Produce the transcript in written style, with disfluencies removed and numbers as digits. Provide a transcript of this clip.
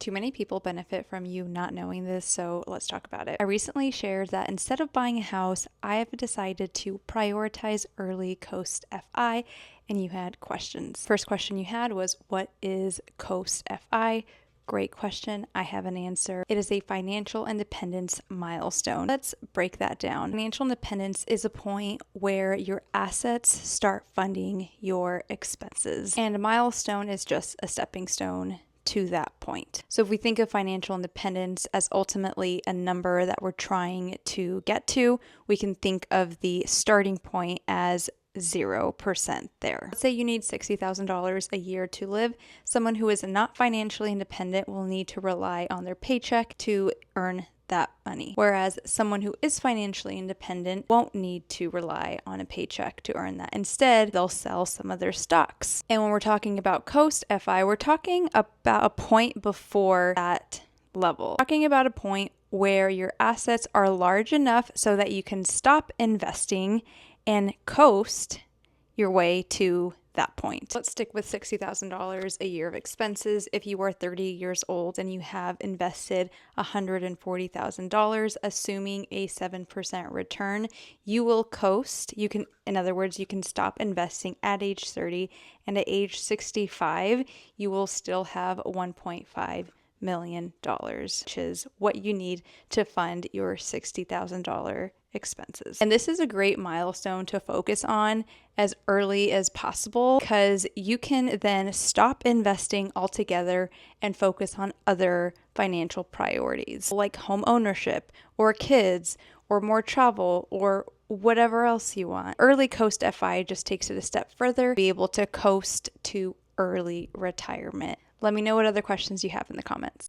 Too many people benefit from you not knowing this, so let's talk about it. I recently shared that instead of buying a house, I have decided to prioritize early Coast FI, and you had questions. First question you had was, what is Coast FI? Great question. I have an answer. It is a financial independence milestone. Let's break that down. Financial independence is a point where your assets start funding your expenses, and a milestone is just a stepping stone to that point. So if we think of financial independence as ultimately a number that we're trying to get to, we can think of the starting point as 0% there. Let's say you need $60,000 a year to live. Someone who is not financially independent will need to rely on their paycheck to earn that money. Whereas someone who is financially independent won't need to rely on a paycheck to earn that. Instead, they'll sell some of their stocks. And when we're talking about Coast FI, we're talking about a point before that level. Talking about a point where your assets are large enough so that you can stop investing and coast your way to that point. Let's stick with $60,000 a year of expenses. If you are 30 years old and you have invested $140,000, assuming a 7% return, you will coast. You can, in other words, you can stop investing at age 30, and at age 65, you will still have $1.5 million, which is what you need to fund your $60,000 expenses. And this is a great milestone to focus on as early as possible, because you can then stop investing altogether and focus on other financial priorities like home ownership or kids or more travel or whatever else you want. Early Coast FI just takes it a step further, be able to coast to early retirement. Let me know what other questions you have in the comments.